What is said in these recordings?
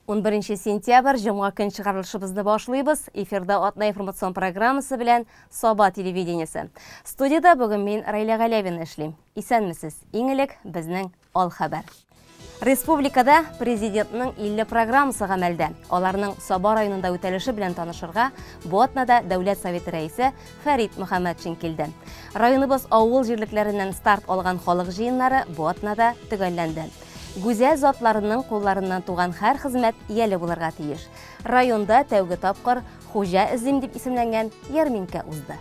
11 сентябрь Жумга көн чыгарылышыбызды башлыйбыз. Эфирда атна информацион программасы белән Саба телевидениесе. Студияда бүген мин Райля Галявин эшлим. Исәнмесез? Иң элек безнең ал хәбәр. Республикада президентның 50 программасы гамәлдә. Аларның Саба районында үтәлеше белән танышырга бу атнада Дәүләт Советы рәисе Фәрит Мөхәммәтшин килде. Районыбыз авыл җирлекләреннән старт алган халык җыеннары бу атнада төгәлләнде. Гүзәл затларының кулларыннан туган һәр хезмәт ияле булырга тиеш. Районда тәүге тапкыр хуҗа эзлим дип исемләнгән ярминкә узды.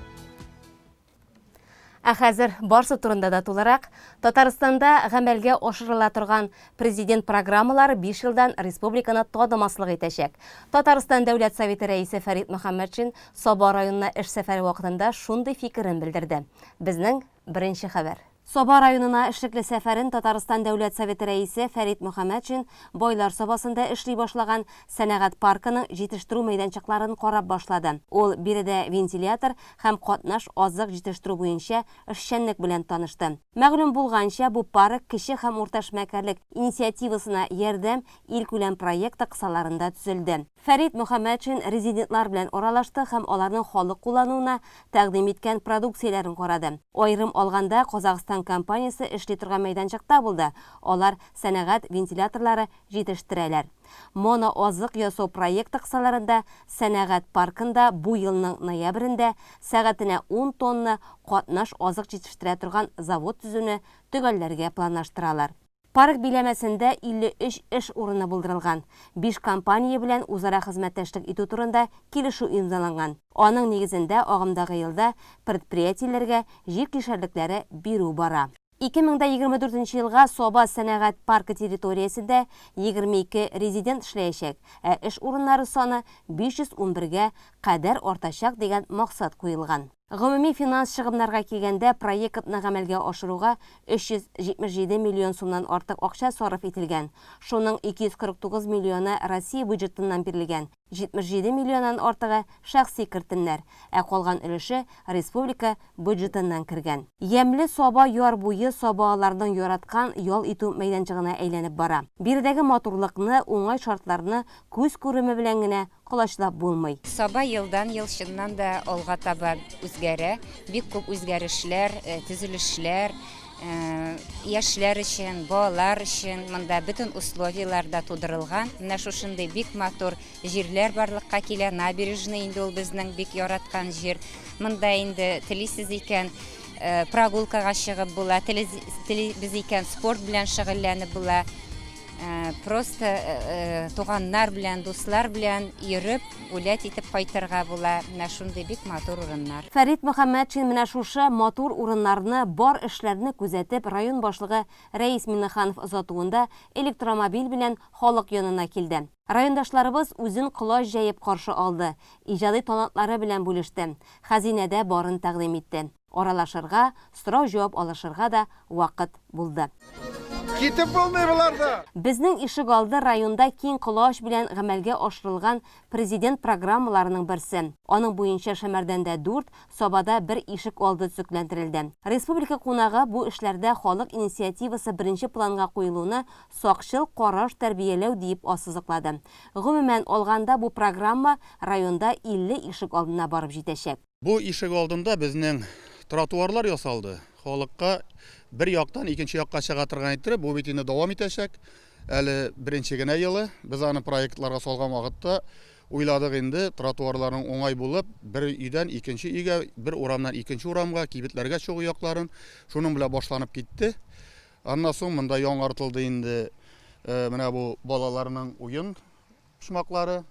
Ә хәзер барсы турында да тулырак, Татарстанда гамәлгә ашырыла торган президент программалары 5 елдан республиканы тадымаслык итәчәк. Татарстан Дәүләт Советы рәисе Фәрит Мөхәммәтшин Саба районына эш сәфәре вакытында шундый фикерен белдерде. Безнең беренче хәбәр. Саба районына эшлекле сәфәрен Татарстан Дәүләт Советы рәисе Фәрит Мөхәммәтшин Байлар Сабасында эшли башлаган сәнәгать паркының җитештерү мәйданчыкларын карап башлады. Ул биредә вентилятор һәм катнаш азык җитештерү буенча эшчәнлек белән танышты. Мәгълүм булганча, бу парк кече һәм урта эшмәкәрлек инициативасына ярдәм илкүләм проекты кысаларында төзелде. Фәрит Мөхәммәтшин резидентлар белән аралашты һәм аларның халык куллануына тәкъдим иткән продукцияләрен карады. Айрым алганда Казакстан компаниясе эшли торган мәйданчыкта булды. Алар сәнәгать вентиляторлары җитештерәләр. Моно азык ясау проекты кысаларында сәнәгать паркында бу елның ноябрендә сәгатенә 10 тонна катнаш азык җитештерә торган завод төзүне төгәлләргә планлаштыралар. Парк биләмәсендә 53 эш урыны булдырылган. 5 компания белән үзара хезмәттәшлек итү турында килешү имзаланган. Аның нигезендә агымдагы елда предприятиеләргә җир кишәрлекләре бирү бара. 2024 елга Саба сәнәгать паркы территориясендә 22 резидент эшләячәк, ә эш урыннары саны 511-гә кадәр артачак дигән максат куелган. Гомуми финанс чыгымнарга килгәндә проектны гамәлгә ашыруга 377 миллион сумнан артык акча сарыф ителгән. Шуның 249 миллионы Россия бюджетыннан бирелгән, 77 миллионнан артыгы шәхси кертемнәр, ә калган өлеше республика бюджетыннан кергән. Ямле Саба яр буе сабаларның яраткан ял итү мәйданчыгына әйләнеп бара. Биредәге матурлыкны, уңай шартларны күз күреме белән генә кылачлап булмый. Саба елдан ел чыннан да алга таба үзгәрә. Бик күп үзгәрешләр, төзелешләр, яшьләр өчен, балалар өчен монда бөтен условияларда тудырылган. Менә шушындый бик матур җирләр барлыкка килә. Набережный инде ул безнең бик яраткан җир. Монда инде телисез икән прогулкага чыгып була, телибез икән спорт белән шөгыльләнеп була. Просто туганнар белән, дуслар белән йөреп, гулять итеп кайтырга була. Менә шундый бик матур урыннар. Фәрит Мөхәммәтшин менә шушы матур урыннарны, бар эшләрне күзәтеп, район башлыгы Рәис Миннеханов озатуында электромобиль белән халык янына килде. Райондашларыбыз үзен колаш җәеп каршы алды, иҗади талантлары белән бүлеште, хәзинәдә барын тәкъдим итте. Аралашырга, сорау-җавап алышырга да вакыт булды. Китеп булмый буларда. Безнең ишек алды районда киң колаш белән гамәлгә ашырылган президент программаларының берсе. Аның буенча Шәмәрдәндә 4, Сабада 1 ишек алды төзекләндерелде. Республика кунагы бу эшләрдә халык инициативасы беренче планга куелуны сакчыл караш тәрбияләү дип ассызыклады. Гомумән алганда бу программа районда 50 ишек алдына барып җитәчәк. Бу ишек алдында безнең тротуарлар ясалды. Халыкка bir яктан икенче якка чыга торган иттереп, бу бит инде дәвам итәчәк. Әле беренче генә елы без аны проектларга салган вакытта уйладык инде тротуарларның уңай булып, бер өйдән икенче өйгә, бер урамнан икенче урамга кибетләргә чыгу якларын шуның белән башланып китте. Аннан соң монда яңартылды инде менә бу балаларның уен шмаклары,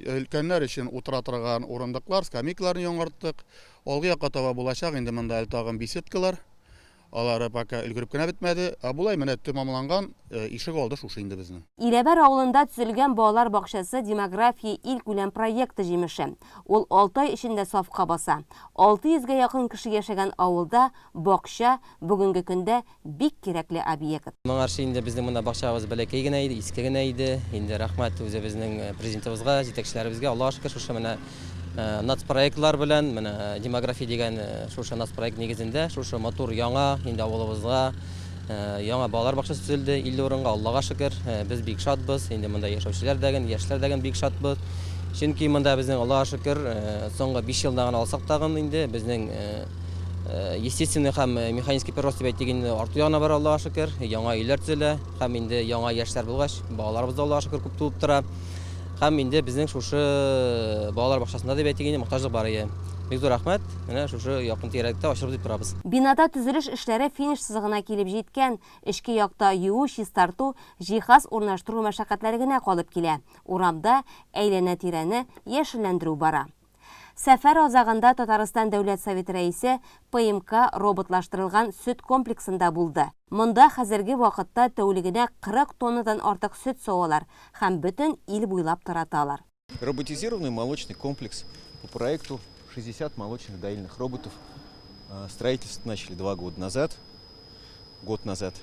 өлкәннәр өчен утыра торган урындыклар, скамейкаларны яңарттык. Алгы якка таба булачак инде монда тагын беседкалар. Алары пока өлгереп кенә бетмәде. Булай менә тәмамланган ишек алды шушы инде безнең. Иләбәр авылында төзелгән балалар бакчасы демография илкүләм проекты җимеше. Ул 6 ай эчендә сафка баса. 600-гә якын кеше яшәгән авылда бакча бүгенге көндә бик кирәкле объект. Моңарчы инде безнең монда бакчабыз бәләкәй генә иде, иске генә иде. Инде рәхмәт үзе безнең президентыбызга, җитәкчеләребезгә, Аллаһка шөкер, шушы менә нацпроектлар белән, менә демография дигән шушы нацпроект нигезендә, шушы матур яңа инде авылыбызга Яңа балалар бакчасы төзелде 50 урынга, Аллага шөкер. Без бик шатбыз. Инде монда яшәүчеләр дәген, яшьләр дәген бик шатбыз. Чөнки монда безнең Аллага шөкер соңгы 5 елда гына алсак тагын инде безнең естественный һәм механический прирост дип әйтгән арту ягына бар, Аллага шөкер. Яңа өйләр төзелә һәм инде яңа яшьләр булгач, балаларыбыз да Аллага шөкер күп туып тора. Һәм инде безнең шушы балалар бакчасында дип әйтгән мохтаҗлык бар иде. Бик зур рәхмәт. Менә шушы якын тирәлектә ачылып дип торабыз. Бинада төзелеш эшләре финиш сызыгына килеп җиткән. Эшке якта юу, чистарту, җиһаз урнаштыру мәшәкатьләре генә калып килә. Урамда әйләнә-тирәне яшелләндерү бара. Сәфәр азагында Татарстан Дәүләт Советы рәисе ПМК роботлаштырылган сөт комплексында булды. Монда хәзерге вакытта тәүлегенә 40 тоннадан артык сөт савалар һәм бөтен ил буйлап тараталар. Роботизированный молочный комплекс по проекту 60 молочных доильных роботов. Строительство начали 2 года назад. Год назад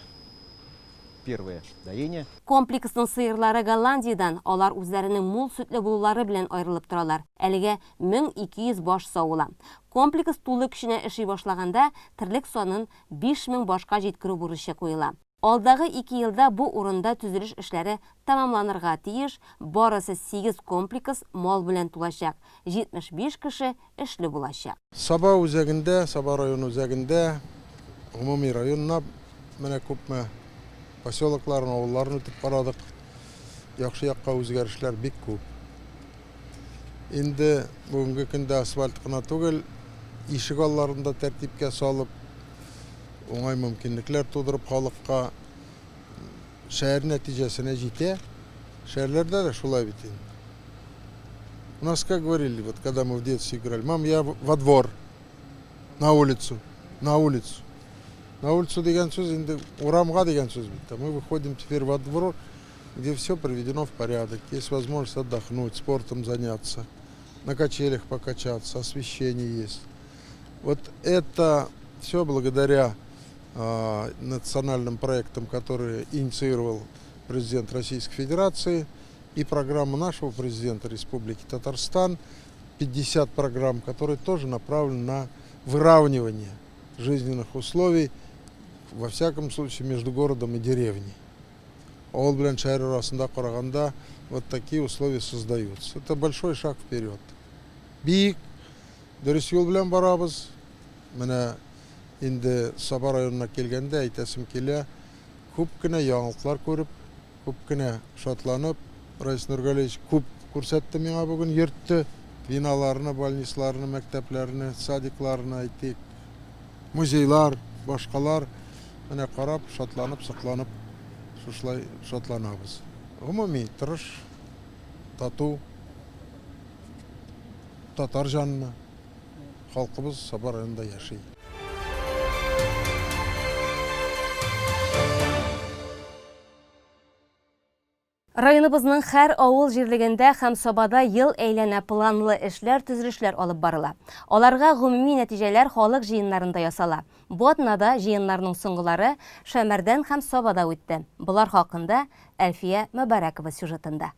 первое доение. Комплексның сыерлары Голландиядан, алар үзләренең мул сөтле булулары белән аерылып торалар. Әлегә 1200 баш савыла. Комплекс тулы көченә эшли башлаганда терлек санын 5000 башка җиткерү бурычы куела. Алдагы 2 елда бу урында төзелеш эшләре тамамланырга тиеш, барысы 8 комплекс мал белән тулачак, 75 кеше эшле булачак. Саба үзәгендә, Саба районы үзәгендә, гомуми районна менә күпме поселокларын, авылларын үтеп барадык. Яхшы якка үзгәрешләр бик күп. Инде бүгенге көндә асфальт кына түгел, ишек алларында тәртипкә салып, оңай мөмкинлекләр тудырып халыкка шәһәр нәтиҗәсенә җитә. Шәһәрләрдә дә шулай бит инде. У нас как говорили, вот когда мы в детстве играли: мам, я во двор, на улицу, на улицу. На улицу дигән сүз инде урамга дигән сүз бит. Мы выходим теперь во двор, где все приведено в порядок. Есть возможность отдохнуть, спортом заняться, на качелях покачаться, освещение есть. Вот это все благодаря национальным проектам, которые инициировал президент Российской Федерации, и программа нашего президента Республики Татарстан, 50 программ, которые тоже направлены на выравнивание жизненных условий, во всяком случае, между городом и деревней. Авыл белән шәһәр арасында караганда вот такие условия создаются. Это большой шаг вперед. Бик дөрес юл белән барабыз. Менә инде Саба районына килгәндә әйтәсем килә, күп кенә яңалыклар күреп, күп кенә шатланып, Раис Нургалевич күп күрсәтте миңа бүген, йөртте. Биналарны, больницаларны, мәктәпләрне, садикларны әйтик, музейлар, башкалар. Менә карап, шатланып, сакланып, шушлай шатланабыз. Гомуми тырыш, тату, татар жанына халкыбыз Саба районында яши. Районыбызның һәр авыл җирлегендә һәм Сабада ел әйләнә планлы эшләр, төзелешләр алып барыла. Аларга гомуми нәтиҗәләр халык җыеннарында ясала. Бу атнада җыеннарның соңгылары Шәмәрдән һәм Сабада үтте. Булар хакында Әлфия Мөбәрәкова сюжетында.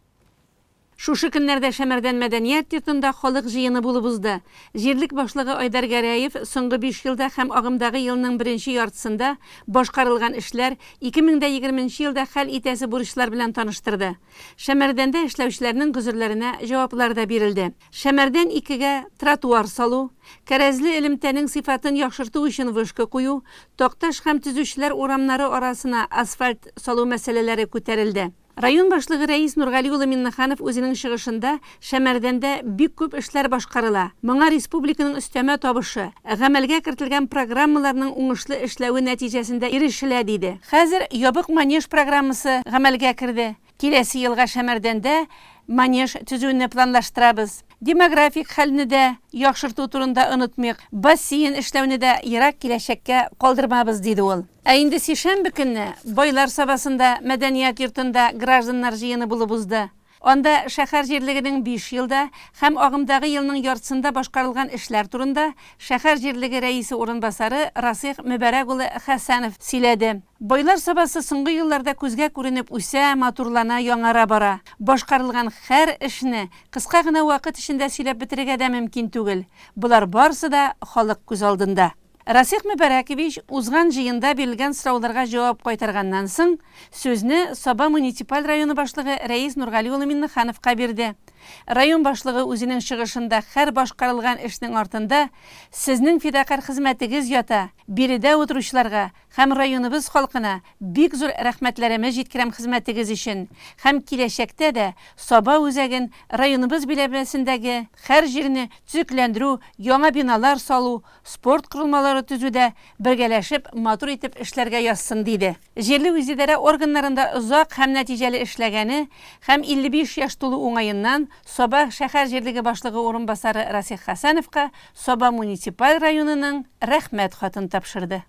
Шушы көннәрдә Шәмәрдән мәдәният йортында халык җыены булып узды. Җирлек башлыгы Айдар Гәрәев соңгы 5 елда һәм агымдагы елның беренче яртысында башкарылган эшләр 2020 елда хәл итәсе бурычлар белән таныштырды. Шәмәрдәндә эшләүчеләрнең гозерләренә җаваплар да бирелде. Шәмәрдән 2гә тротуар салу, кәрәзле элемтәнең сыйфатын яхшырту өчен вышка кую, такташ һәм төзүчеләр урамнары арасына асфальт салу мәсьәләләре күтәрелде. Район башлыгы Раис Нургали улы Миннаханов үзенең чыгышында Шәмәрдәндә бик күп эшләр башкарыла. Моңа республиканың өстәмә табышы, гамәлгә кертелгән программаларның уңышлы эшләве нәтиҗәсендә ирешелә диде. Хәзер ябык манеж программасы гамәлгә керде. Киләсе елга Шәмәрдәндә манеж төзүне планлаштырабыз. Демографик хәлне дә яхшырту турында онытмыйк. Бассейн эшләүне дә ерак киләчәккә калдырмабыз диде ул. Ә инде сишәмбе көнне Байлар сабасында мәдәният йортында гражданнар җыены булып узды. Анда шәһәр җирлегенең 5 елда һәм агымдагы елның яртысында башкарылган эшләр турында шәһәр җирлеге рәисе урынбасары Расих Мөбәрәк улы Хәсәнов сөйләде. Байлар сабасы соңгы елларда күзгә күренеп үсә, матурлана, яңара бара. Башкарылган һәр эшне кыска гына вакыт эчендә сөйләп бетерергә дә мөмкин түгел. Булар барысы да халык күз алдында. Расих Мөбәрәкович узган җыенда бирелгән сорауларга җавап кайтарганнан соң, сүзне Саба муниципаль районы башлыгы Рәис Нургали улы Миннехановка бирде. Район башлыгы үзенең чыгышында һәр башкарылган эшнең артында сезнең фидакар хезмәтегез ята. Биредә утыручыларга һәм районыбыз халкына бик зур рәхмәтләремне җиткерәм хезмәтегез өчен. Һәм киләчәктә дә Саба үзәген районыбыз биләмәсендәге һәр җирне төзекләндерү, яңа биналар салу, спорт корылмалары төзүдә бергәләшеп матур итеп эшләргә язсын диде. Җирле үзидарә органнарында озак һәм нәтиҗәле эшләгәне һәм 55 яшь тулу уңаеннан Саба шәһәр җирлеге башлыгы урынбасары Расих Хәсәновка Саба муниципаль районының рәхмәт хатын тапшырды.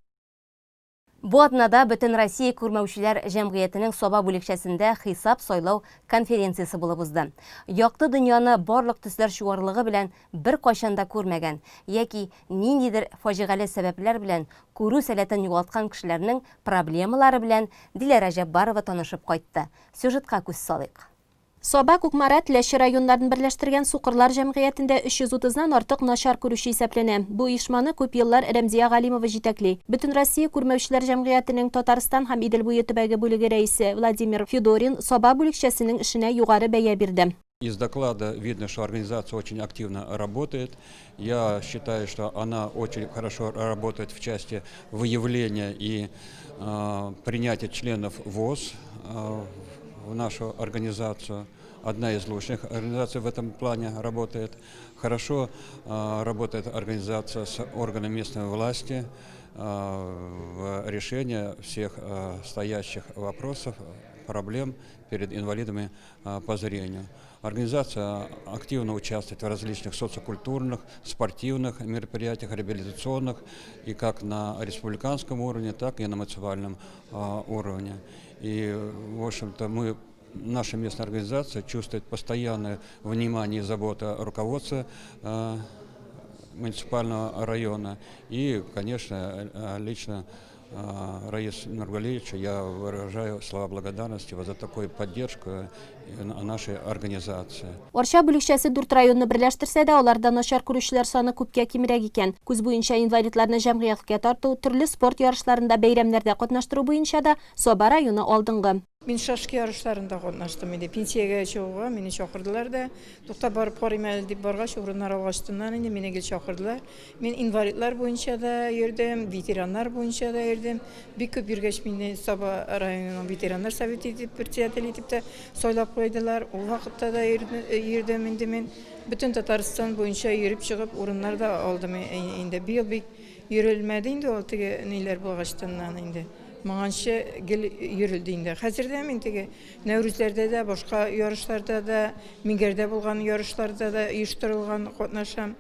Бу атнада Бөтен Россия күрмәүчеләр җәмгыятенең Саба бүлекчәсендә хисап сайлау конференциясе булып узды. Якты дөньяны барлык төсләр чуарлыгы белән бер кайчанда күрмәгән яки ниндидер фаҗигале сәбәпләр белән күрү сәләтен югалткан кешеләрнең проблемалары белән Диләрә Җаббарова танышып кайтты. Сюжетка күз салыйк. Саба Күкмара Теләче районнарын берләштергән Сукырлар җәмгыятендә 330-нан артык начар күрүче исәпләнә. Бу оешманы күп еллар Рәмзия Галимова җитәкли. Бөтен Россия күрмәүчеләр җәмгыятенең Татарстан һәм Идел буе төбәге бүлеге рәисе Владимир Федорин Саба бүлекчәсенең эшенә югары бәя бирде. Из доклада видно, что организация очень активно работает. Я считаю, что она очень хорошо работает в части выявления и принятия членов ВОС в нашу организацию. Одна из лучших организаций в этом плане работает. Хорошо работает организация с органами местной власти в решении всех стоящих вопросов, проблем перед инвалидами по зрению. Организация активно участвует в различных социокультурных, спортивных мероприятиях, реабилитационных, и как на республиканском уровне, так и на муниципальном уровне. И, в общем-то, наша местная организация чувствует постоянное внимание и заботу руководства муниципального района. И, конечно, лично Раису Нургалиевичу я выражаю слова благодарности за такую поддержку нашей организации. Орча бүлекчәсе 4 районны берләштерсә дә, аларда начар күрүчеләр саны күпкә кимрәк икән. Күз буенча инвалидларны җәмгыятькә тарту, төрле спорт ярышларында, бәйрәмнәрдә катнаштыру буенча да Саба районы алдынгы. Мин шашки ярышларында катнаштым инде. Пенсиягә чыгуга мине чакырдылар да. Тукта барып карыйм әле дип баргач, урыннар алгаштыннан инде мине гел чакырдылар. Мин инвалидлар буенча да йөрдем, ветераннар буенча да йөрдем. Бик күп йөргәч мине Саба районының ветераннар советы итеп, председатель итеп тә сайлап куйдылар. Ул вакытта да йөрдем инде мин. Бөтен Татарстан буенча йөреп чыгып, урыннар да алдым инде. Быел бик йөрелмәде инде ул теге ниләр булгаштыннан инде. Маңанчы гел йөрелде инде. Хәзердә мин теге Нәүрүзләрдә дә, башка ярышларда да, Мингәрдә булган ярышларда да оештырылган катнашам.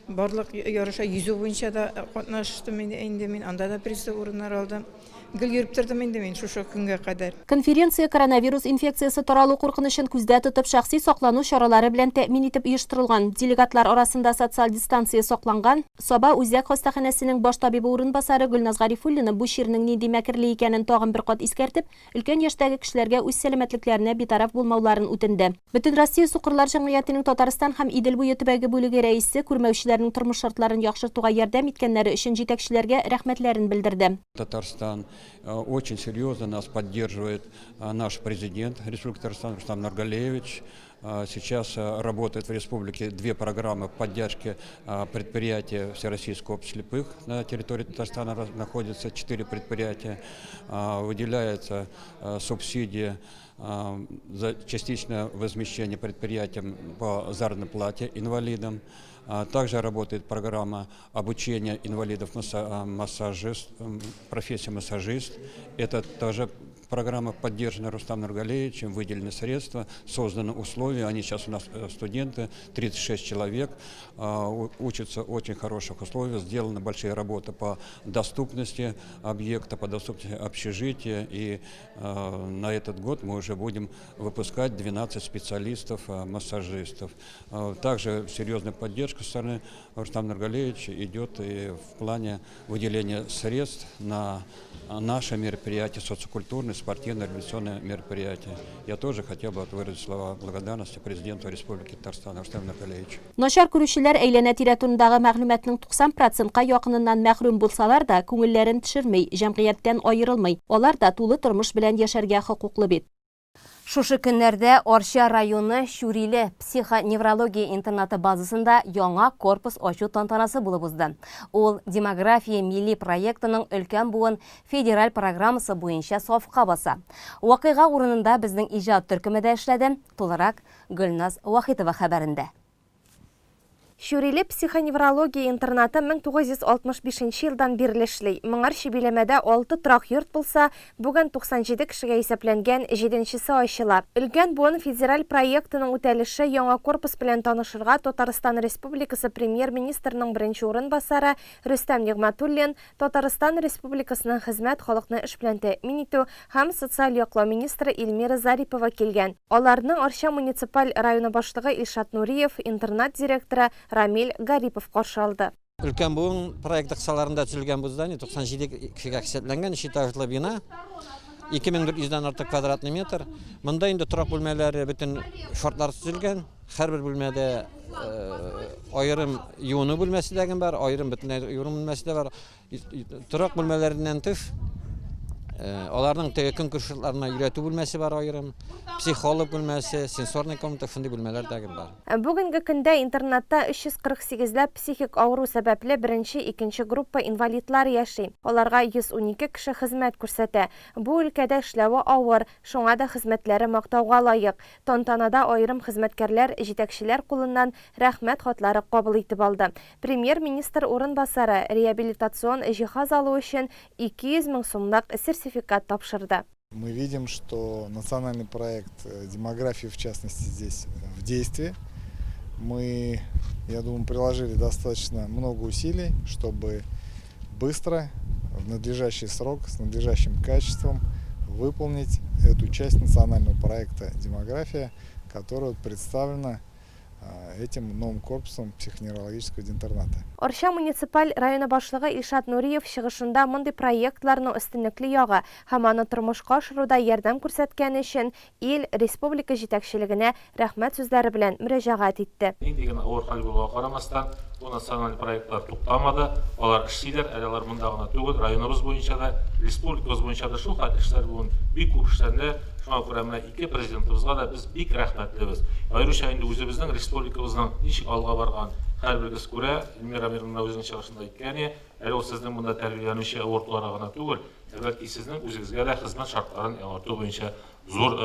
Барлык ярыша йөзү буенча да катнаштым инде мин. Анда да призлы урыннар алдым. Гел йөреп тордым инде мин шушы көнгә кадәр. Конференция коронавирус инфекциясы таралу куркынычын күздә тотып шәхси саклану чаралары белән тәэмин итеп оештырылган. Делегатлар арасында социаль дистанция сакланган. Саба үзәк хастаханәсенең баш табибы урынбасары Гөлназ Гарифуллина бу чирнең нинди мәкерле икәнен тагын бер кат искәртеп, өлкән яшьтәге кешеләргә үз сәламәтлекләренә битараф булмауларын үтенде. Бөтен Россия Сукырлар җәмгыятенең Татарстан һәм Идел буе төбәге бүлеге рәисе күрмәүчеләрнең тормыш шартларын яхшыртуга ярдәм иткәннәре өчен җитәкчеләргә рәхмәтләрен белдерде. Татарстан очень серьезно нас поддерживает наш президент Республики Татарстан Рустам Нургалиевич. Сейчас работает в республике 2 программы поддержки предприятий Всероссийского общества слепых. На территории Татарстана находится 4 предприятия. Выделяется субсидия за частичное возмещение предприятиям по заработной плате инвалидам. Также работает программа обучения инвалидов профессии массажист. Это тоже программа поддержана Рустам Нургалиевичем, выделены средства, созданы условия. Они сейчас у нас студенты, 36 человек, учатся в очень хороших условиях. Сделаны большие работы по доступности объекта, по доступности общежития. И на этот год мы уже будем выпускать 12 специалистов-массажистов. Также серьезная поддержка со стороны Рустама Нургалиевича идет и в плане выделения средств на наши мероприятия социокультурные, спортивно-революционное мероприятие. Я тоже хотел бы выразить слова благодарности президенту Республики Татарстан Рустему Нургалиевичу. Начар күрүчеләр әйләнә-тирә турындагы мәгълүматның 90%-ка якыныннан мәхрүм булсалар да, күңелләрен төшермәй, җәмгыятьтән аерылмый. Алар да тулы тормыш белән яшәргә хокуклы бит. Шушы көннәрдә Орча районы Шүриле психоневрология интернаты базасында яңа корпус ачу тантанасы булып узды. Ул демография милли проектының өлкән буын федераль программасы буенча сафка баса. Вакыйга урынында безнең иҗат төркеме дә эшләде. Тулырак Гөлназ Вахитова хәбәрендә. Шүриле психоневрология интернаты 1965 елдан бирле эшли. Моңарчы биләмәдә 6 торак йорт булса, бүген 97 кешегә исәпләнгән 7нчесе ачыла. Өлкән буын федераль проектының үтәлеше яңа корпус белән танышырга Татарстан Республикасы премьер-министрының беренче урынбасары Рөстәм Нигъмәтуллин, Татарстан Республикасының хезмәт, халыкны эш белән тәэмин итү һәм социаль яклау министры Илмира Зарипова килгән. Аларның Арча муниципаль районы башлыгы Илшат Нуриев, интернат директоры Рамиль Гарипов каршы алды. Өлкән буын проекты кысаларында төзелгән бу здание 97 кешегә исәпләнгән, 2 этажлы бина, 2400-дән артык квадратный метр. Монда инде торак бүлмәләре бөтен шартлар төзелгән. Һәрбер бүлмәдә аерым юыну бүлмәсе дәгән бар, аерым бөтенләй юыну бүлмәсе дә бар. Торак бүлмәләреннән тыш аларның көн күршеләренә өйрәтү бүлмәсе бар аерым, психолог бүлмәсе, сенсорный комната, шундый бүлмәләр дәгән бар. Бүгенге көндә интернатта 348 психик авыру сәбәпле беренче, икенче группа инвалидлар яши. Аларга 112 кеше хезмәт күрсәтә. Бу өлкәдә эшләве авыр, шуңа да хезмәтләре мактауга лаек. Тантанада аерым хезмәткәрләр, җитәкчеләр кулыннан рәхмәт хатлары кабул итеп алды. Премьер-министр урынбасары реабилитацион җиһаз алу өчен 200 мең сумлык сертификат тапшырды. Мы видим, что национальный проект демографии, в частности, здесь в действии. Мы, я думаю, приложили достаточно много усилий, чтобы быстро, в надлежащий срок, с надлежащим качеством выполнить эту часть национального проекта «Демография», которая представлена этим новым корпусом психоневрологического интерната. Орча муниципаль районы башлыгы Илшат Нуриев чыгышында мондый проектларның өстенлекле ягы һәм аны тормышка ашыруда ярдәм күрсәткән өчен ил республика җитәкчелегенә рәхмәт сүзләре белән мөрәҗәгать итте. Деген авыр хәл булуга карамастан, бу националь проектлар туктамады. Алар эшлиләр, алар монда гына түгел, районыбыз буенча да, республикабыз буенча да шул хәл эшләр булган бик күп эшләрне. Шуңа күрә менә ике президентыбызга да без бик рәхмәтлебез. Аеруча инде үзебезнең республикабызның ничек алга барган һәрберегез күрә, Илмира Мирзаева үзенең чыгышында әйткәне, әле ул сезнең монда тәрбияләнүче авыртларга гына түгел, бәлки сезнең үзегезгә дә хезмәт шартларын яңарту буенча зур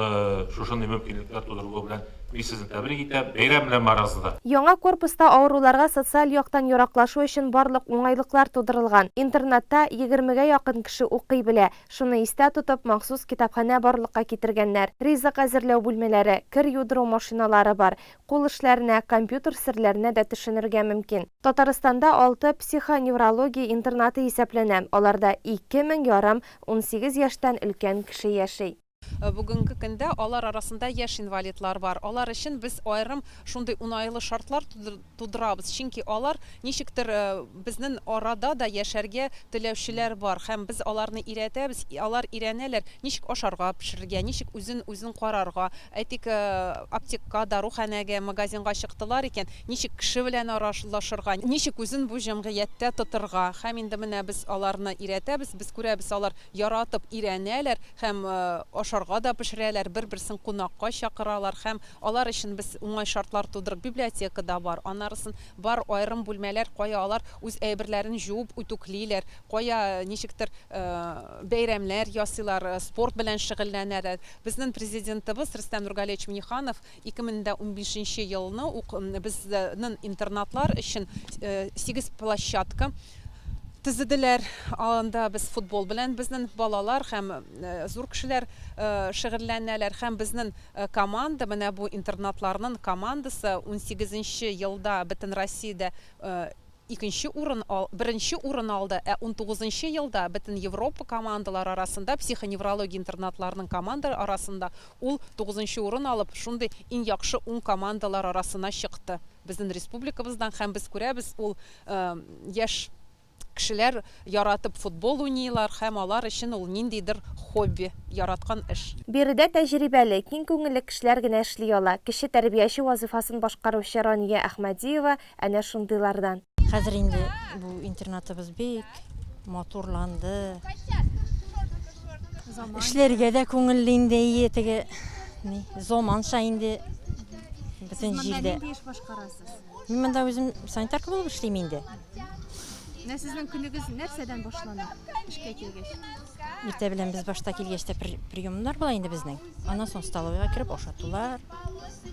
шушындый мөмкинлекләр тудыру белән мин сезне тәбрик итәм, бәйрәм белән маразында. Яңа корпуста авыруларга социаль яктан яраклашу өчен барлык уңайлыклар тудырылган. Интернатта 20гә якын кеше укый белә. Шуны истә тотып, махсус китапханә барлыкка китергәннәр. Ризык әзерләү бүлмәләре, кер юдыру машиналары бар. Кул эшләренә, компьютер серләренә дә төшенергә мөмкин. Татарстанда 6 психоневрология интернаты исәпләнә. Аларда 2000 ярым 18 яшьтән өлкән кеше яши. Бүгенге көндә алар арасында яшь инвалидлар бар. Алар өчен без айрым шундый уңайлы шартлар тудырабыз. Чөнки алар ничектер безнең арада да яшәргә теләүчеләр бар. Һәм без аларны өйрәтәбез. Алар өйрәнәләр, ничек ашарга, пешерергә, ничек үзен карарга. Әйтик, аптекка, даруханәгә, магазинга чыктылар икән, ничек кеше белән аралашырга, ничек үзен бу җәмгыятьтә тотырга. Һәм инде менә без аларны өйрәтәбез. Без күрәбез, алар яратып өйрәнәләр һәм ашарга да пешерәләр, бер-берсен кунакка чакыралар һәм алар өчен без уңай шартлар тудырып, библиотекада бар, анарысын бар аерым бүлмәләр, кая алар үз әйберләрен җуып үтүклиләр, кая ничектер бәйрәмләр ясыйлар, спорт белән шөгыльләнәләр. Безнең президентыбыз Рөстәм Нургалиевич Миңнеханов 2015 елны безнең интернатлар өчен 8 площадка төзеделәр. Анда без футбол белән безнең балалар һәм зур кешеләр шөгыльләнәләр һәм безнең команда, менә бу интернатларның командасы 18нче елда бөтен Россиядә беренче урын алды, 19нчы елда бөтен Европа командалар арасында, психоневрология интернатларының командалар арасында ул 9нчы урын алып, шундый иң яхшы 10 командалар арасына чыкты. Безнең республикабыздан һәм без күрәбез, ул яшь кешеләр яратып футбол уйныйлар һәм алар өчен ул ниндидер хобби, яраткан эш. Биредә тәҗрибәле, киң күңелле кешеләр генә эшли ала. Кеше тәрбияче вазифасын башкаручы Рания Әхмәдиева әнә шундыйлардан. Хәзер инде бу интернатыбыз бик матурланды. Эшләргә дә күңелле инде, теге заманча инде бөтен җирдә. Мин монда үзем санитарка булып эшлим инде. Сезнең көнегез нәрсәдән башлана? Эшкә килгәч. Иртә белән без башта килгәчтә приемнар була инде безнең. Аннан соң столовыйга кирип ашатулар.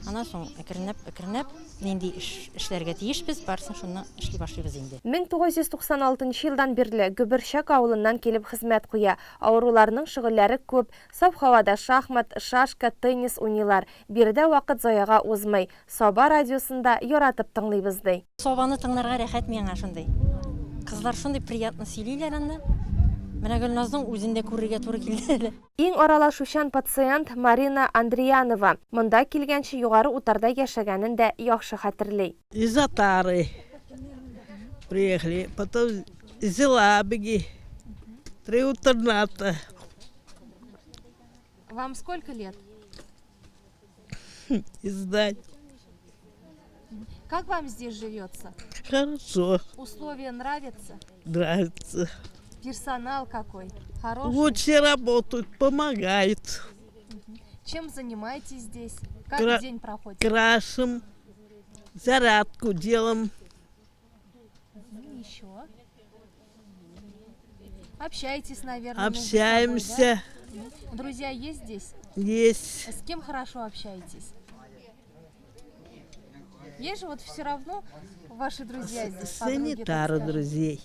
Аннан соң әкренләп нинди эшләргә тиешбез, барсын шуны эшли башлыйбыз инде. 1996 елдан бирле Гөберчәк авылыннан килеп хезмәт куя. Авыруларның шөгыльләре күп. Саф һавада шахмат, шашка, теннис уйныйлар. Биредә вакыт заяга узмый. Саба радиосында яратып тыңлыйбыз ди. Сабаны тыңларга рәхәт миңа шундый. Кызлар шундый приятно сөйлиләр аны. Менә Гөлназның үзендә күрергә туры килде. Иң аралашучан пациент Марина Андриянова. Монда килгәнче югары утарда яшәгәнен дә яхшы хәтерли. Из Татары приехали, потом из Елабуги, 3 интерната. Вам сколько лет? Издать. Как вам здесь живется? Хорошо. Условия нравятся? Нравится. Персонал какой? Хороший? Лучше работают, помогают. Чем занимаетесь здесь? Как день проходит? Крашим, зарядку делаем. Еще? Общаетесь, наверное? Общаемся. Друзья есть здесь? Есть. С кем хорошо общаетесь? Есть же вот все равно ваши друзья здесь? Санитары друзей.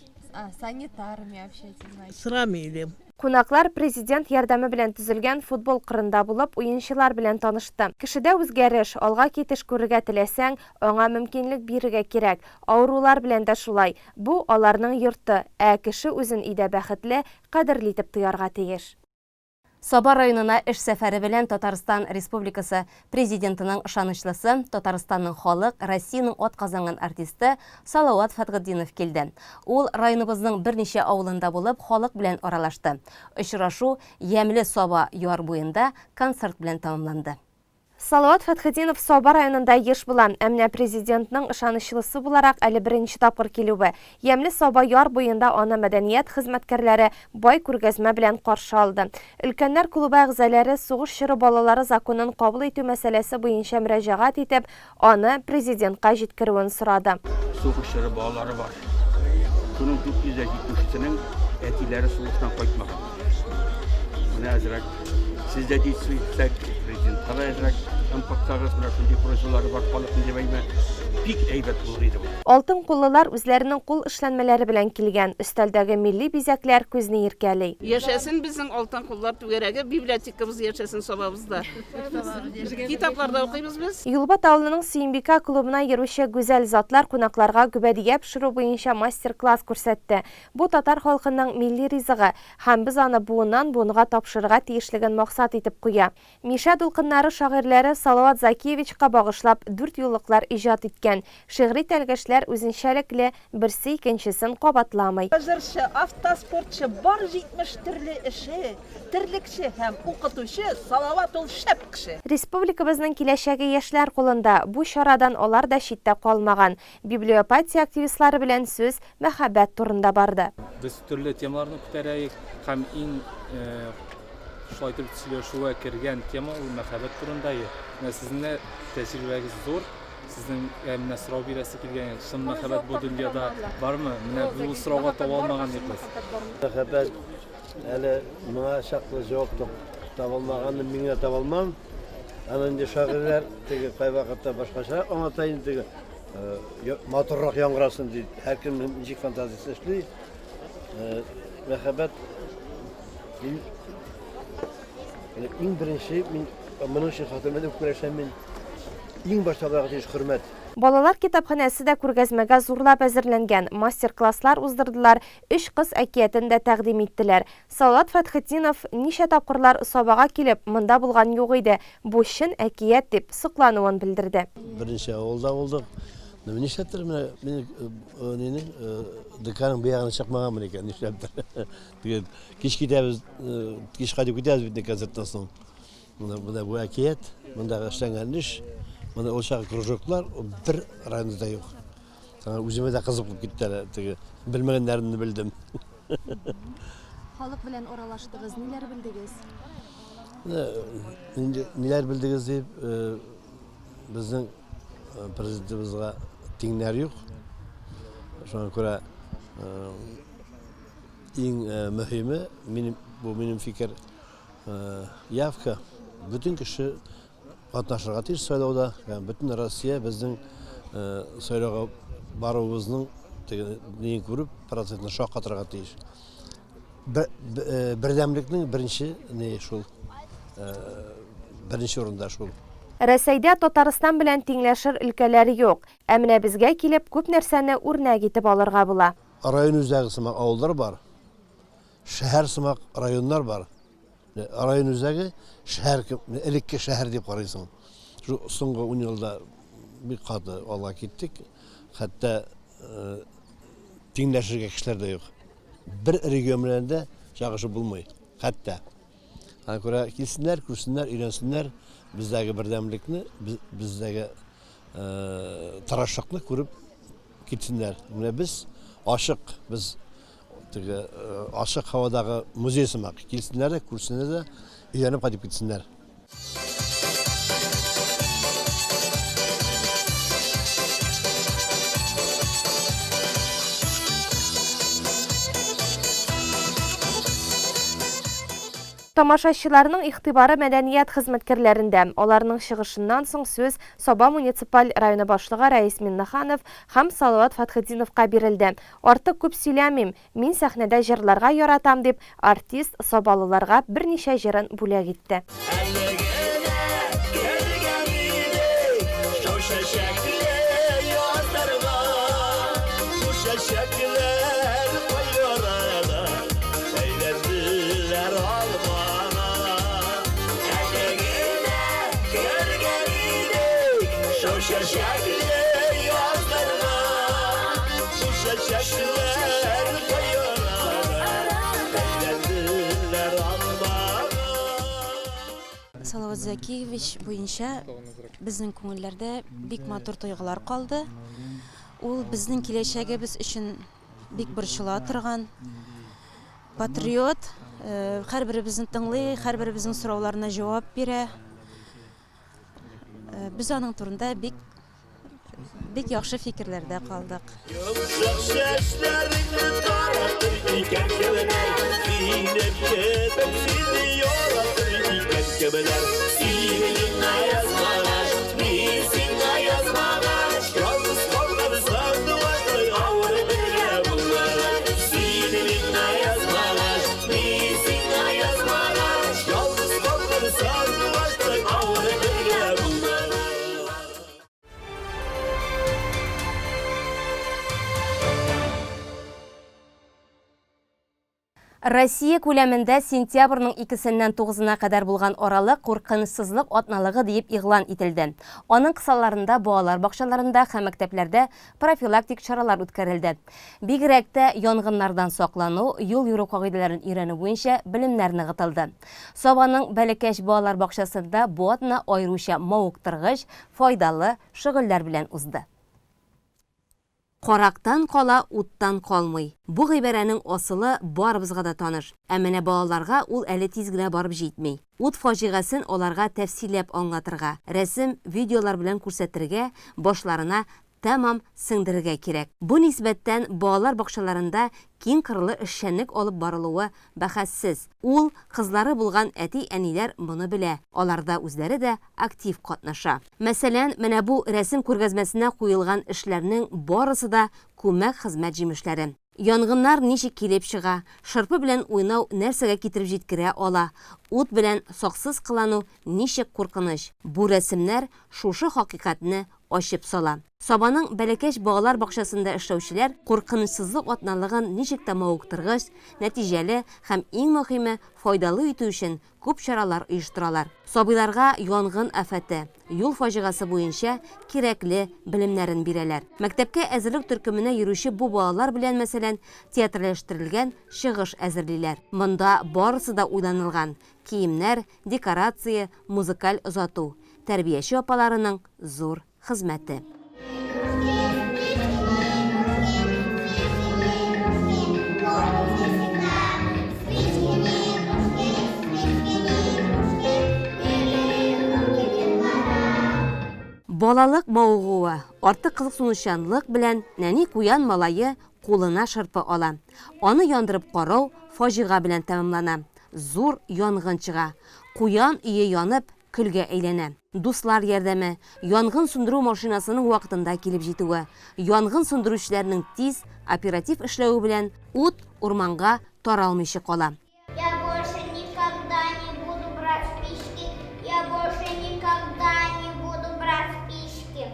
Санитарами общаетесь, значит. С Рамилем. Кунаклар президент ярдәме белән төзелгән футбол кырында булып, уенчылар белән танышты. Кешедә үзгәреш, алга китеш күрергә теләсәң, аңа мөмкинлек бирергә кирәк. Авырулар белән дә шулай. Бу аларның йорты, кеше үзен идә бәхетле, кадерле итеп тоярга тиеш. Саба районына эш сәфәре белән Татарстан Республикасы президентының ышанычлысы, Татарстанның халык, Россиянең атказанган артисты Салават Фатгыддинов килде. Ул районыбызның берничә авылында булып, халык белән аралашты. Очрашу Ямле Саба яр буенда концерт белән тәмамланды. Салават Фатгыддинов Саба районында еш булан, әмнә президентның ышанычлысы буларак әле беренче тапкыр килүе. Ямле Саба яр буенда аны мәдәният хезмәткәрләре бай күргәзмә белән каршы алды. Өлкәннәр клубы әгъзалары сугыш чоры балалары законын кабул итү мәсьәләсе буенча мөрәҗәгать итеп, аны президентка җиткерүен сорады. Сугыш чоры балалары бар. Шуның 472-сенең әтиләре сугыштан кайтмаган. Менә әзрәк сездә дисәк президент Харайзрак импорттагыз менә шундый проектлары бар халыкны дип әйтмә. Бик әйбәт булыр иде бу. Алтын куллылар үзләренең кул эшләнмәләре белән килгән. Өстәлдәге милли бизәкләр күзне иркәли. Яшәсен безнең алтын куллар түгәрәге, библиотекабыз яшәсен Сабабызда. Китапларда укыйбыз без. Юлбат авылының Сөембикә клубына йөрүче гүзәл затлар кунакларга гүбәдия пешерү буенча мастер-класс күрсәтте. Бу татар халкының милли ризыгы һәм без аны буыннан буынга тапшырырга тиешлеген максат итеп куя. Миша дулкыннары шагыйрьләре Салават Закиевичка багышлап 4 юллыклар иҗат иткән. Шигъри тәлгәшләр үзенчәлекле, берсе икенчесен кабатламый. Язырчы, автоспортчы, бар 70 төрле эше, терлекче һәм укытучы Салават ул шәп кеше. Республикабызның киләчәге яшьләр кулында. Бу чарадан алар да читтә калмаган. Библиопатия активистлары белән сүз мәхәббәт турында барды. Без төрле темаларны күтәрәйек һәм иң шулай итеп сөйләшүгә кергән тема ул мәхәббәт турында. Сезнең тәҗрибәгез зур. Сезнең менә сорау бирәсе килгән шул мәхәббәт бу дөньяда бармы? Менә бу сорауга таба алмаган дип. Мәхәббәт әле моңа чаклы җавап таба алмаганны миңа таба алмам. Аны инде шагыйрьләр теге кай вакытта башкача аңлата инде матуррак яңгырасын дип. Һәркем ничек фантазиясе эшли. Мәхәббәт иң беренче мин моның өчен хатırladım күрәшәм мин. Иң баштагы тиеш хөрмәт. Балалар китапханәсе дә күргәзмәгә зурлап әзерләнгән. Мастер-класслар уздырдылар, 3 кыз әкиятен дә тәкъдим иттеләр. Салават Фатгыддинов ничә тапкырлар Сабага килеп, монда булган юк иде. Бу чын әкият дип соклануын белдерде. Беренче авылда булдык. Нишләптер менә деканның быягына чыкмаган икән, нишләптер. Диген кич китәбез, кичкә дип китәбез бит концерттан соң. Монда бу әкият, монда эшләнгән эш, монда ул чак кружоклар бер районда юк. Үземә дә кызык булып китте, теге белмәгәннәрне белдем. Халык белән аралаштыгыз, ниләр белдегез? Ниләр белдегез дип, безнең президентыбызга тиңнәр юк. Шуңа күрә иң мөһиме, минем фикер, явка. Бүтән кеше катнашырга тиеш сайлауда, бүтән Россия безнең сайлауга баруыбызның нең күреп, процентны шаккатырга тиеш. Бердәмлекнең беренче шул, беренче урында шул. Рәсәйдә Татарстан белән тиңләшер өлкәләре юк. Ә менә безгә килеп күп нәрсәне үрнәк итеп алырга була. Район үзәге сымак авыллар бар. Шәһәр сымак районнар бар. Район үзәге шәһәр, элекке шәһәр дип карыйсың. Соңгы 10 елда бик каты алга киттек. Хәтта тиңләшергә кешеләр дә юк. Бер регион белән дә чагышып булмый. Хәтта. Аны күрә килсеннәр, күрсеннәр, өйрәнсеннәр. Бездәге бердәмлекне, бездәге тарашлыкны күреп китсеннәр. Менә без ашык, без теге ашык һавадагы музей сымак килсеннәр, күрсеннәр, өйрәнеп кайтып китсеннәр. Тамашачыларның игътибары мәдәният хезмәткәрләрендә. Аларның чыгышыннан соң сүз Саба муниципаль районы башлыгы Рәис Миннаханов һәм Салават Фатхетдиновка бирелде. Артык күп сөйләмим, мин сәхнәдә җырларга яратам дип, артист Сабалыларга берничә җырын бүләк итте. Салават Закиевич буенча безнең күңелләрдә бик матур тойгылар калды. Ул безнең киләчәгебез өчен бик борчыла торган патриот, һәрберебезне тыңлый, һәрберебезнең сорауларына җавап бирә. Без аның турында бик яхшы фикерләрдә калдык. Россия күләмендә сентябрьнең 2-ннән 9-на кадәр булган аралык куркынычсызлык атналыгы дип игълан ителде. Аның кысаларында балалар бакчаларында һәм мәктәпләрдә профилактик чаралар үткәрелде. Бигрәк тә янгыннардан саклану, юл йөрү кагыйдәләрен өйрәнү буенча белемнәр ныгытылды. Сабаның бәләкәч балалар бакчасында бу атна аеруча мавыктыргыч, файдалы шөгыльләр белән узды. Карактан кала, уттан калмый. Бу гыйбарәнең асылы барыбызга да таныш. Ә менә балаларга ул әле тиз генә барып җитми. Ут фаҗигасын аларга тәфсилләп аңлатырга, рәсем, видеолар белән күрсәтергә, башларына тәмам сеңдерергә кирәк. Бу нисбәттән балалар бакчаларында киң кырлы эшчәнлек алып барылуы бәхәссез. Ул кызлары булган әти-әниләр моны белә. Аларда үзләре дә актив катнаша. Мәсәлән, менә бу рәсем күргәзмәсенә куелган эшләрнең барысы да күмәк хезмәт җимешләре. Янгыннар ничек килеп чыга, шырпы белән уйнау нәрсәгә китереп җиткерә ала, ут белән саксыз кылану ничек куркыныч. Бу рәсемнәр шушы хакыйкатьне ачып сала. Сабаның бәләкәч балалар бакчасында эшләүчеләр куркынычсызлык атналыгын ничек тә мавыктыргыч, нәтиҗәле һәм иң мөһиме файдалы итү өчен күп чаралар оештыралар. Сабыйларга янгын афаты, юл фаҗигасы буенча кирәкле белемнәрен бирәләр. Мәктәпкә әзерлек төркеменә йөрүче бу балалар белән мәсәлән театрлаштырылган чыгыш әзерлиләр. Монда барысы да уйланылган: киемнәр, декорация, музыкаль озату. Тәрбияче апаларының зур хезмәте. Балалык мавыгуы, артык кызыксынучанлык белән нәни куян малайы кулына шырпы ала. Аны яндырып карау фаҗига белән тәмамлана. Зур янгын чыга. Куян ие янып, көлгә әйләнә. Дуслар ярдәме, янгын сундыру машинасының вакытында килеп җитүе, янгын сундыручыларның тиз, оператив эшләүе белән ут урманга таралмыйча кала. Я больше никогда не буду брать спички. Я больше никогда не буду брать спички.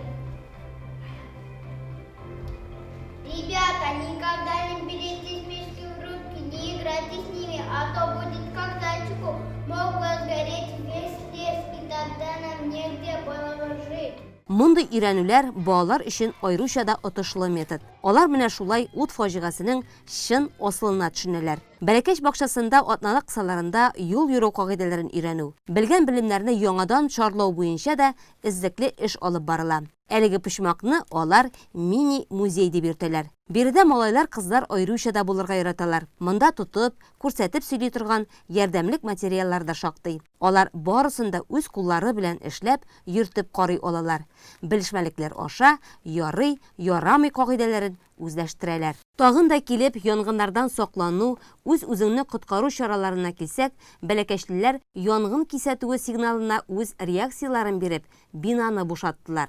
Ребята, никогда не берите спички в руки, не играйте с ними, а то будет как зайчику. Мог бы сгореть весь лес, и тогда нам негде было жить. Мондый өйрәнүләр балалар өчен айрыуча да отышлы метод. Алар менә шулай ут фаҗигасының чын асылына төшенәләр. Бәләкәч бакчасында атналык кысаларында юл йөрү кагыйдәләрен өйрәнү, белгән белемнәрне яңадан чарлау буенча да эзлекле эш алып барыла. Әлеге почмакны алар мини-музей дип йөртәләр. Биредә малайлар, кызлар айрыуча да булырга яраталар. Монда тутып, күрсәтеп сөйли торган ярдәмлек материаллар да шактый. Алар барысын да үз куллары белән эшләп, йөртеп карый алалар. Белешмәлекләр аша ярый, ярамый кагыйдәләрен үзләштерәләр. Тагын да килеп янгыннардан саклану, үз-үзеңне коткару чараларына килсәк, бәләкәчлеләр янгын кисәтүе сигналына үз реакцияларын биреп, бинаны бушаттылар.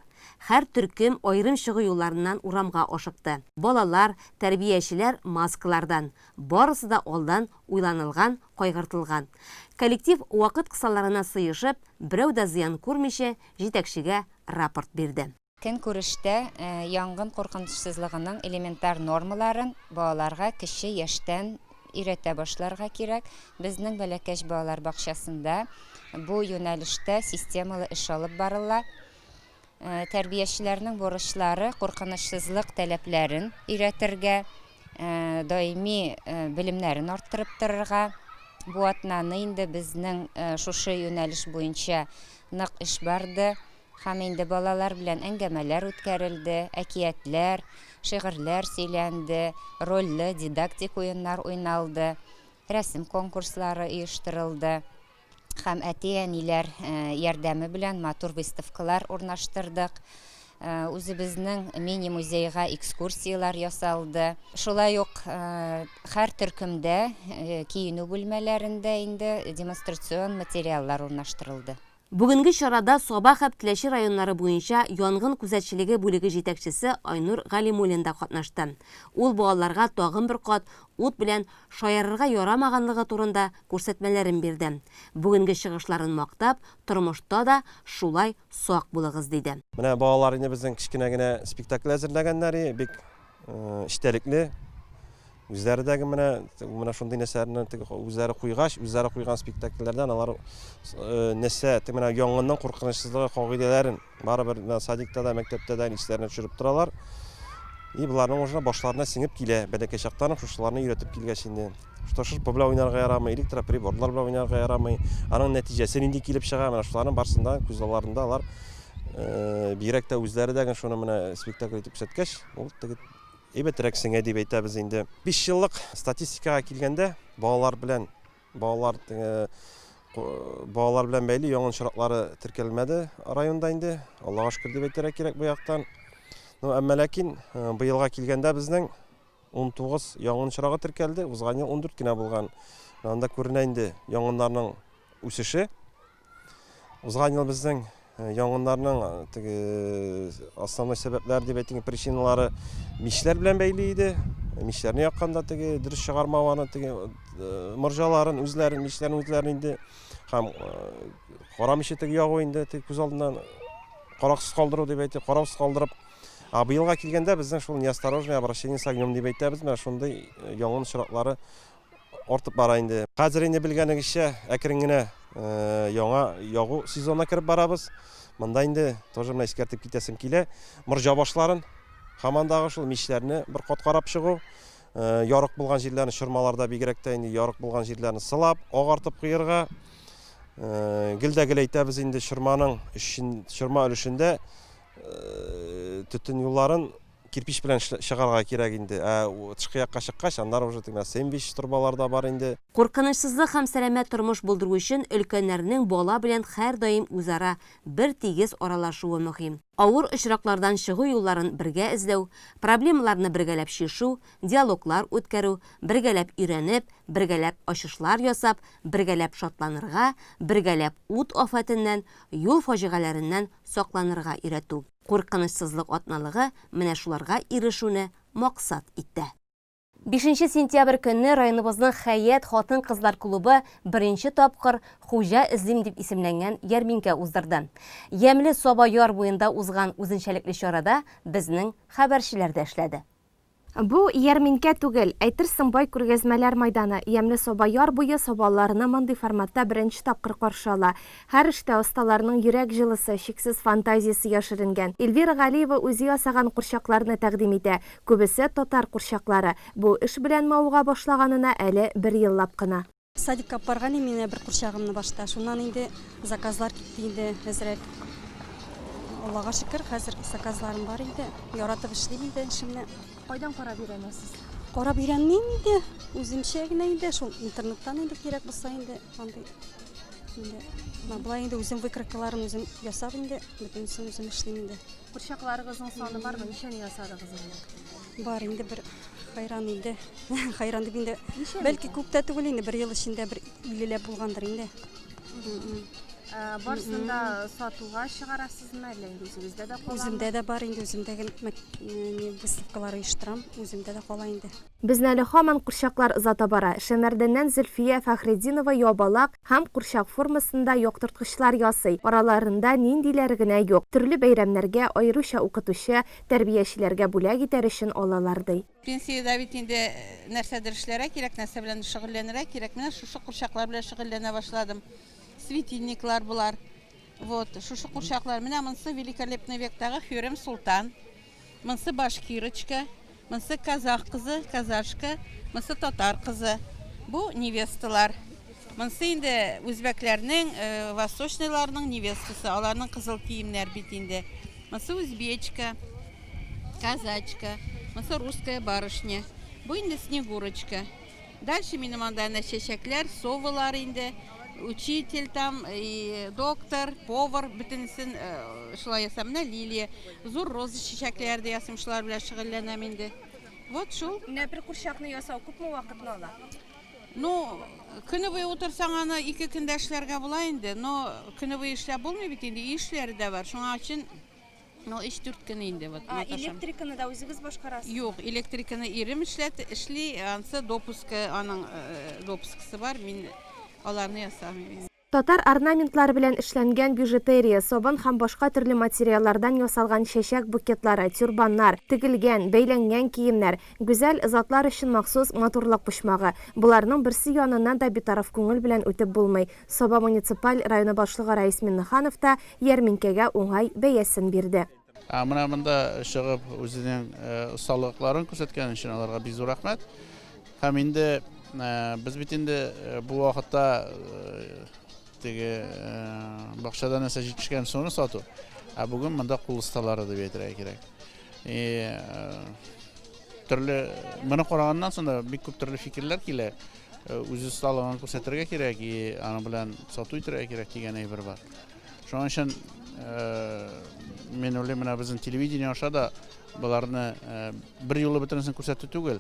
Һәр төркем айрым чыгу юлларыннан урамга ашыкты. Балалар, тәрбиячеләр маскалардан, барысы да алдан уйланылган, кайгыртылган. Коллектив вакыт кысаларына сыйышып, берәү дә зыян күрмичә, җитәкчегә рапорт бирде. Көнкүрештә янгын куркынычсызлыгының элементар нормаларын балаларга кече яшьтән өйрәтә башларга кирәк. Безнең бәләкәч балалар бакчасында бу юнәлештә системалы эш алып барыла. Тәрбиячеләрнең бурычлары куркынычсызлык таләпләрен өйрәтергә, даими белемнәрен арттырып торырга. Бу атнаны инде безнең шушы юнәлеш буенча нык эш барды. Һәм инде балалар белән әңгәмәләр үткәрелде, әкиятләр, шигырьләр сөйләнде, рольле дидактик уеннар уйналды, рәсем конкурслары оештырылды. Һәм әти-әниләр ярдәме белән матур выставкалар урнаштырдык. Үзебезнең мини-музейга экскурсиялар ясалды. Шулай ук һәр төркемдә киенү бүлмәләрендә инде демонстрацион материаллар урнаштырылды. Бүгенге чарада Саба һәм Теләче районнары буенча янгын күзәтчелеге бүлеге җитәкчесе Айнур Галимуллин да катнашты. Ул балаларга тагын бер кат ут белән шаярырга ярамаганлыгы турында күрсәтмәләрен бирде. Бүгенге чыгышларын мактап, тормышта да шулай сак булыгыз диде. Менә балалар инде безнең кичкенә генә спектакль әзерләгәннәр, бик эчтәлекле. Үзләрдәге менә шундый нәрсәләрне үзләре куйган спектакльләрдән алар нәрсә менә янгыннан куркынычсызлыгы кагыйдәләрен барыбер садикта да, мәктәптә дә исләренә төшереп торалар. И буларның уже башларына сиңеп килә. Бәләкәй чактан шушыларны өйрәтеп килгәч инде. Шушы белән уйнарга ярамый, электроприборлар белән уйнарга ярамый. Аның нәтиҗәсе нинди килеп чыга, менә шуларның барсында күз алларында алар бигрәк тә үзләре дә шуны менә спектакль итеп күрсәткәч, ул әйбәтрәк сеңә дип әйтәбез инде. 5 еллык статистикага килгәндә, балалар белән бәйле янгын чиратлары теркәлмәде районда инде. Аллага шөкер дип әйтәргә кирәк бу яктан. Әмма ләкин быелга килгәндә безнең 19 янгын чирагы теркәлде, узган ел 14 кенә булган. Анда күренә инде янгыннарның үсеше. Узган ел безнең янгыннарның основной сәбәпләре дип әйтелгән причиналары мичләр белән бәйле иде. Мичләрне якканда дөрес чыгармаваны, морҗаларын үзләрен, мичләрне үзләрен инде һәм кара миче ягу инде күз алдыннан қарақсыз қалдыру деп әйтеп, қараусыз қалдырып. Быйылға келгенде біздің шул неосторожное обращение с огнем деп әйтәбез, менә шундай яңгын очраклары артып бара инде. Хәзер инде белгәнегезчә, әкрен генә яңа ягу сезонына кирип барабыз. Монда инде тоже менә искәртеп китәсем килә. Морҗа башларын, һамандагы шул мичләрне бер кат карап чыгу, ярык булган җирләрне чормаларда бигрәк тә инде ярык булган җирләрне сылап, агартып куярга. Гелдәгел әйтәбез инде чорманың чорма өлешендә төтен юлларын кирпич белән чыгарга кирәк инде. Тышкы якка чыккач, аннары уже сэндвич турбаларда бар инде. Куркынычсызлык һәм сәламәт тормыш булдыру өчен өлкәннәрнең бала белән һәр даим үзара бер тигез аралашуы мөһим. Авыр очраклардан чыгу юлларын бергә эзләү, проблемаларны бергәләп чишү, диалоглар үткәрү, бергәләп өйрәнеп, бергәләп ачышлар ясап, бергәләп шатланырга, бергәләп ут афатыннан, юл фаҗигаләреннән сакланырга өйрәтү. Куркынычсызлык атналыгы менә шуларга ирешүне максат итте. 5 сентябрь көнне районыбызның Хәят хатын-кызлар клубы беренче тапкыр Хуҗа эзлим дип исемләнгән ярминкә уздырды. Ямле Соба яр буенда узган үзенчәлекле чарада безнең хәбәрчеләр дә эшләде. Бу ярминкә түгел, әйтерсең бай күргәзмәләр майданы. Ямле Соба яр буе собаларына мондый форматта беренче тапкыр каршы ала. Һәр эштә осталарның йөрәк җылысы, шиксез фантазиясе яшеренгән. Эльвира Галиева үзе ясаган курчакларны тәкъдим итә. Күбесе татар курчаклары. Бу эш белән мауга башлаганына әле 1 еллап кына. Садикка барган менә бер курчагымны башта. Шуннан инде заказлар китте инде әзрәк. Аллага шөкер, хәзер заказларым бар инде. Яратып эшлим инде эшемне. Кайдан карап өйрәнәсез? Карап өйрәнмим инде. Үземчә генә инде шул интернеттан инде кирәк булса инде андый. Булай инде үзем выкройкаларын үзем ясап инде, бөтенсен үзем эшлим инде. Курчакларыгызның саны бармы? Ничәне ясадыгыз инде? Бар инде бер хайран инде. Хайран дип инде. Бәлки күп тә түгел инде, 1 ел эчендә бер 50ләп булгандыр инде. Барсында сатуга чыгарасызмы әллә үзегездә дә кала? Үземдә дә бар инде, үземдәге выставкалар оештырам, үземдә дә кала инде. Безне әле һаман курчаклар озата бара. Шәмәрдәннән Зөлфия Фәхреддинова ябалак һәм курчак формасында яктырткычлар ясый. Араларында ниндиләре генә юк. Төрле бәйрәмнәргә аеруча укытучы, тәрбиячеләргә бүләк итәр өчен алалар ди. Пенсиядә бит инде нәрсәдер эшләргә кирәк, нәрсә белән шөгыльләнергә кирәк. Менә шушы курчаклар белән шөгыльләнә башладым. Светильниклар булар. Вот, шушы курчаклар. Менә монсы великолепный вектагы Хюрем Султан. Монсы башкирочка, монсы казах кызы, казашка, монсы татар кызы. Бу невесталар. Монсы инде үзбәкләрнең, восточныйларның невестасы, аларның кызыл киемнәр бит инде. Монсы узбечка, казачка, монсы русская барышня. Бу инде снегурочка. Дальше минем анда чәчәкләр, совалар инде. Учитель там, и доктор, повар, бөтенсен шулай ясам, менә лилия, зур роза чәчәкләр дә ясым, шулар белән шөгыльләнәм инде. Вот шул. Менә бер курчакны ясау күпме вакытны ала? Ну, көне буе утырсаң аны 2 көндә эшләргә була инде, но көне буе эшләп булмый бит инде, эшләре дә бар. Шуңа өчен 3-4 көн инде вот. Электриканы да үзегез башкарасыз? Юк, электриканы ирем эшли, ансы допуска, аның допускасы бар, мин аларны ясамыйм. Татар орнаментлары белән эшләнгән бижутерия, собын һәм башка төрле материаллардан ясалган чәчәк букетлары, тюрбаннар, тегелгән, бәйләнгән киемнәр, гүзәл затлар өчен махсус матурлык почмагы. Буларның берсе яныннан да битараф күңел белән үтеп булмый. Соба муниципаль районы башлыгы Раис Миннеханов та ярминкәгә уңай бәясен бирде. Менә монда чыгып үзенең осталыкларын күрсәткән өчен аларга бик зур рәхмәт. Һәм инде biz bit инде бу вакытта теге бакчадан нәрсә җитешкән соны сату. Бүген монда кул осталары дип әйтергә кирәк. Төрле моны караганнан соң бик күп төрле фикерләр килә. Үз осталыгын күрсәтергә кирәк, аны белән сату итәргә кирәк дигән әйбер бар. Шуның өчен мен уйлыйм, менә безнең телевидение аша да буларны бер юлы бөтенсен күрсәтү түгел.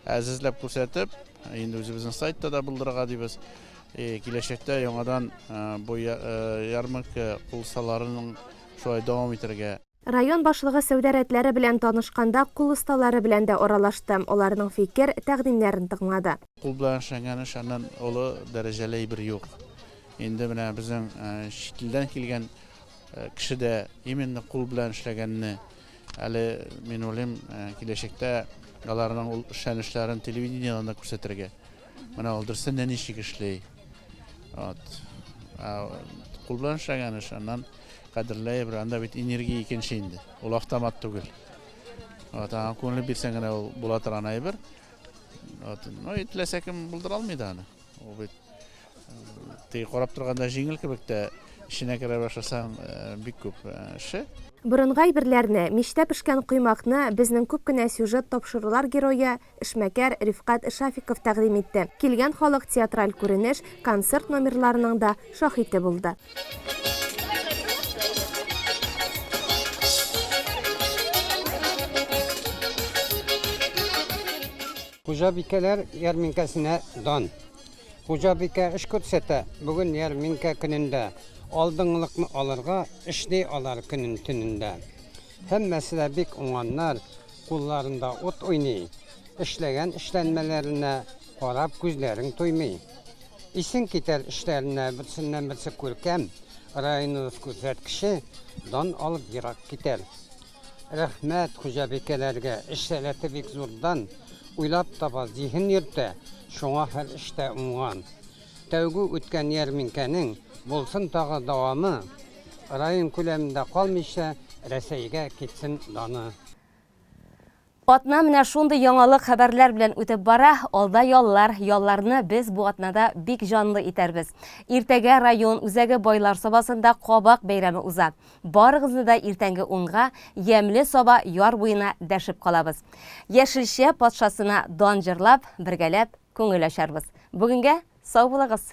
Әзизләп күрсәтеп, инде үзебезнең сайтта да булдырырга дибез. Киләчәктә яңадан бу ярмарка кулсаларының шулай дәвам итәргә. Район башлыгы сәүдәрәтләре белән танышканда кул осталары белән дә оралаштым. Аларның фикер, тәкъдимнәрен тыңлады. Кул белән эшләнгән эшнең олы дәрәҗәле әйбер юк. Инде менә безнең чит илдән килгән кеше дә именно кул белән эшләгәнне әле мин уйлыйм киләчәктә аларның ул эшләнешләрен телевидениеда да күрсәтергә. Менә ул дөресен дә ничек эшли. Кул белән эшләгән эш, аннан кадерләй бер анда бит энергия икенче инде. Ул автомат түгел. Аңа күңел бирсәң генә ул була торган әйбер. Ну, теләсә кем булдыра алмый аны. Ул бит теге карап торганда җиңел кебек тә эченә керә башласаң бик күп эше. Борынгай бирләрне, мичтә пешкән коймакны безнең күп кенә сюжет тапшырулар герое эшмәкәр Рифкат Шафиков тәкъдим итте. Килгән халык театраль күренеш, концерт номерларының да шаһиты булды. Хуҗабикәләр ярминкәсенә дан. Хуҗабикә эш күрсәтә. Бүген ярминкә көнендә алдыңлыкны алырга эшли алар көнен төнендә. Һәммәсе дә бик уңганнар, кулларында ут уйный. Эшләгән эшләнмәләренә карап күзләрең туймый. Исең китәр эшләренә берсеннән-берсе күркәм, районыбыз күрсәткече дан алып ерак китәр. Рәхмәт хуҗабикәләргә, эш сәләте бик зурдан, уйлап таба зиһен йөртә, шуңа һәр эштә уңган. Тәүге үткән ярминкәнең булсын тагы дәвамы, район күләмендә калмыйча Рәсәйгә китсен даны. Атна менә шундый яңалык хәбәрләр белән үтеп бара. Алда ялларны без бу атнада бик җанлы итәрбез. Иртәгә район үзәге байлар сабасында кабак бәйрәме уза. Барыгызны да иртәнге 10-га ямьле саба яр буена дәшеп калабыз. Яшелчә патшасына дан җырлап, бергәләп күңел ачарбыз. Бүгенгә сау булыгыз.